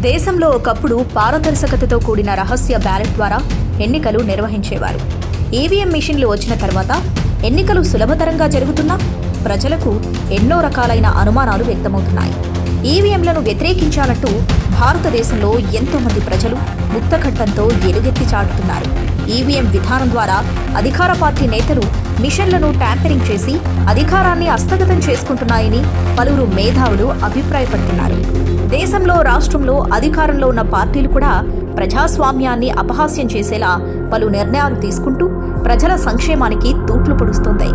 దేశంలో ఒకప్పుడు పారదర్శకతతో కూడిన రహస్య బ్యాలెట్ ద్వారా ఎన్నికలు నిర్వహించేవారు. ఈవీఎం మిషన్లు వచ్చిన తర్వాత ఎన్నికలు సులభతరంగా జరుగుతున్నా ప్రజలకు ఎన్నో రకాలైన అనుమానాలు వ్యక్తమవుతున్నాయి. ఈవీఎంలను వ్యతిరేకించాలంటూ భారతదేశంలో ఎంతో మంది ప్రజలు ముక్తఖడ్డంతో ఎలుగెత్తి చాటుతున్నారు. ఈవీఎం విధానం ద్వారా అధికార పార్టీ నేతలు మిషన్లను ట్యాంపరింగ్ చేసి అధికారాన్ని హస్తగతం చేసుకుంటున్నాయని పలువురు మేధావులు అభిప్రాయపడుతున్నారు. దేశంలో, రాష్ట్రంలో అధికారంలో ఉన్న పార్టీలు కూడా ప్రజాస్వామ్యాన్ని అపహాస్యం చేసేలా పలు నిర్ణయాలు తీసుకుంటూ ప్రజల సంక్షేమానికి తూట్లు పొడుస్తోంది.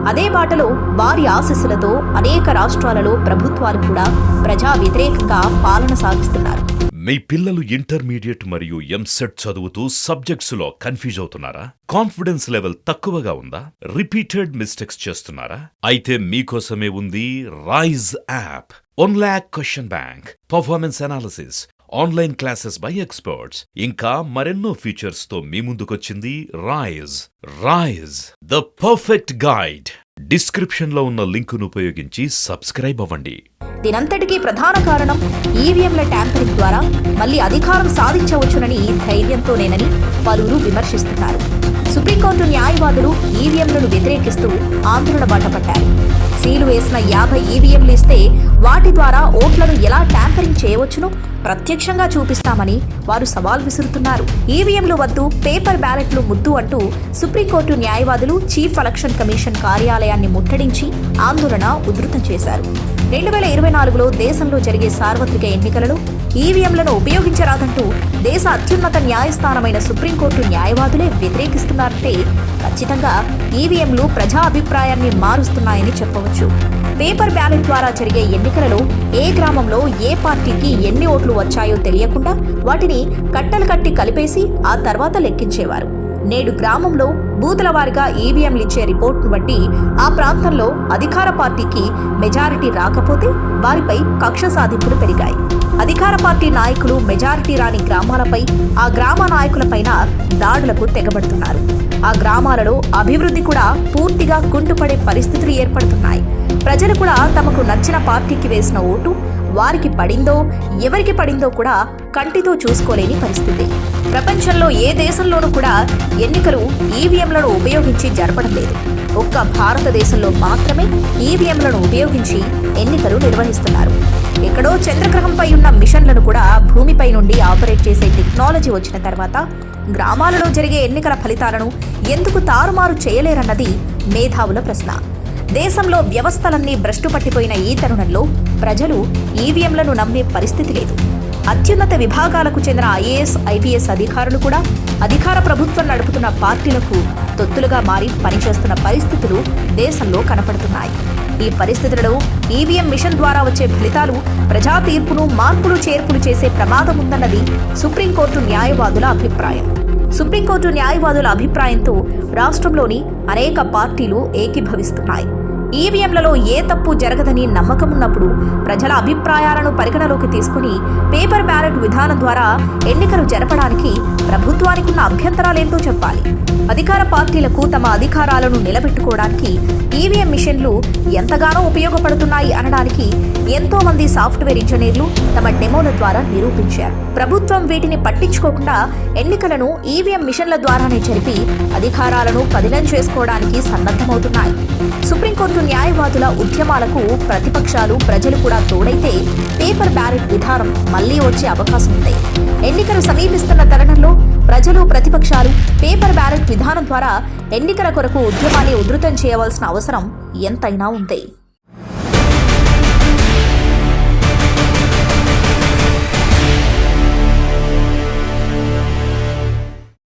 అదే బాటలో వారి ఆశీస్సులతో అనేక రాష్ట్రాలలో ప్రభుత్వాలు కూడా ప్రజా వ్యతిరేకంగా పాలన సాగిస్తున్నారు. మీ పిల్లలు ఇంటర్మీడియట్ మరియు ఎంసెట్ చదువుతూ సబ్జెక్ట్స్ లో కన్ఫ్యూజ్ అవుతున్నారా? కాన్ఫిడెన్స్ లెవెల్ తక్కువగా ఉందా? రిపీటెడ్ మిస్టేక్స్ చేస్తున్నారా? అయితే మీకోసమే ఉంది Rise app. 1 lakh question bank, performance analysis, online classes by experts, ఇంకా మరెన్నో ఫీచర్స్ తో మీ ముందుకొచ్చింది Rise the perfect guide. Description లో ఉన్న లింకును ఉపయోగించి సబ్స్క్రైబ్ అవ్వండి. దీనంతటికీ ప్రధాన కారణం ఈవీఎంల ట్యాంపరింగ్ ద్వారా మళ్లీ అధికారం సాధించవచ్చునని ధైర్యంతోనేనని పలువురు విమర్శిస్తున్నారు. సుప్రీంకోర్టు న్యాయవాదులు ఈవీఎంలను వ్యతిరేకిస్తూ ఆందోళన బాటపట్టారు. సీలు వేసిన 50 ఈవీఎంలు ఇస్తే వాటి ద్వారా ఓట్లను ఎలా ట్యాంపరింగ్ చేయవచ్చునో ప్రత్యక్షంగా చూపిస్తామని వారు సవాల్ విసురుతున్నారు. ఈవీఎంలు వద్దు, పేపర్ బ్యాలెట్లు ముద్దు అంటూ సుప్రీంకోర్టు న్యాయవాదులు చీఫ్ ఎలక్షన్ కమిషన్ కార్యాలయాన్ని ముట్టడించి ఆందోళన ఉధృతం చేశారు. 2024లో దేశంలో జరిగే సార్వత్రిక ఎన్నికలలో ఈవీఎంలను ఉపయోగించరాదంటూ దేశ అత్యున్నత న్యాయస్థానమైన సుప్రీంకోర్టు న్యాయవాదులే వ్యతిరేకిస్తున్నారంటే ఖచ్చితంగా ఈవీఎంలు ప్రజా అభిప్రాయాన్ని మారుస్తున్నాయని చెప్పవచ్చు. పేపర్ బ్యాలెట్ ద్వారా జరిగే ఎన్నికలలో ఏ గ్రామంలో ఏ పార్టీకి ఎన్ని ఓట్లు వచ్చాయో తెలియకుండా వాటిని కట్టలు కట్టి కలిపేసి ఆ తర్వాత లెక్కించేవారు. నేడు గ్రామంలో బూతుల వారిగా ఈవీఎంలు ఇచ్చే రిపోర్టును బట్టి ఆ ప్రాంతంలో అధికార పార్టీకి మెజారిటీ రాకపోతే వారిపై కక్ష సాధింపులు పెరిగాయి. అధికార పార్టీ నాయకులు మెజారిటీ రాని గ్రామాలపై, ఆ గ్రామ నాయకులపైన దాడులకు తెగబడుతున్నారు. ఆ గ్రామాలలో అభివృద్ధి కూడా పూర్తిగా కుంటుపడే పరిస్థితులు ఏర్పడుతున్నాయి. ప్రజలు కూడా తమకు నచ్చిన పార్టీకి వేసిన ఓటు వారికి పడిందో, ఎవరికి పడిందో కూడా కంటితో చూసుకోలేని పరిస్థితి. ప్రపంచంలో ఏ దేశంలోనూ కూడా ఎన్నికలు ఈవీఎంలను ఉపయోగించి జరపడం లేదు. ఒక్క భారతదేశంలో మాత్రమే ఈవీఎంలను ఉపయోగించి ఎన్నికలు నిర్వహిస్తున్నారు. ఎక్కడో చంద్రగ్రహంపై ఉన్న మిషన్లను కూడా భూమిపై నుండి ఆపరేట్ చేసే టెక్నాలజీ వచ్చిన తర్వాత గ్రామాలలో జరిగే ఎన్నికల ఫలితాలను ఎందుకు తారుమారు చేయలేరన్నది మేధావుల ప్రశ్న. దేశంలో వ్యవస్థలన్నీ భ్రష్టు పట్టిపోయిన ఈ తరుణంలో ప్రజలు ఈవీఎంలను నమ్మే పరిస్థితి లేదు. అత్యున్నత విభాగాలకు చెందిన ఐఏఎస్, ఐపీఎస్ అధికారులు కూడా అధికార ప్రభుత్వం నడుపుతున్న పార్టీలకు తొత్తులుగా మారి పనిచేస్తున్న పరిస్థితులు దేశంలో కనపడుతున్నాయి. ఈ పరిస్థితులలో ఈవీఎం మిషన్ ద్వారా వచ్చే ఫలితాలు ప్రజా తీర్పును మార్పులు చేర్పులు చేసే ప్రమాదం ఉందన్నది సుప్రీంకోర్టు న్యాయవాదుల అభిప్రాయం. సుప్రీంకోర్టు న్యాయవాదుల అభిప్రాయంతో రాష్ట్రంలోని అనేక పార్టీలు ఏకీభవిస్తున్నాయి. ఈవీఎంలలో ఏ తప్పు జరగదని నమ్మకం ఉన్నప్పుడు ప్రజల అభిప్రాయాలను పరిగణలోకి తీసుకుని పేపర్ బ్యాలెట్ విధానం ద్వారా ఎన్నికలు జరపడానికి ప్రభుత్వానికి ఉన్న అభ్యంతరాలేంటో చెప్పాలి. అధికార పార్టీలకు తమ అధికారాలను నిలబెట్టుకోవడానికి ఈవీఎం మిషన్లు ఎంతగానో ఉపయోగపడుతున్నాయి అనడానికి ఎంతో మంది సాఫ్ట్వేర్ ఇంజనీర్లు తమ డెమోల ద్వారా నిరూపించారు. ప్రభుత్వం వీటిని పట్టించుకోకుండా ఎన్నికలను ఈవీఎం మిషన్ల ద్వారానే జరిపి అధికారాలను పదిలం చేసుకోవడానికి సన్నద్ధమవుతున్నాయి. సుప్రీంకోర్టు న్యాయవాదుల ఉద్యమాలకు ప్రతిపక్షాలు, ప్రజలు కూడా తోడైతే పేపర్ బ్యాలెట్ విధానం మళ్లీ వచ్చే అవకాశం ఉంది. ఎన్నికలు సమీపిస్తున్న తరుణంలో ప్రజలు, ప్రతిపక్షాలు పేపర్ బ్యాలెట్ విధానం ద్వారా ఎన్నికల కొరకు ఉద్యమాన్ని ఉధృతం చేయవలసిన అవసరం ఎంతైనా ఉంది.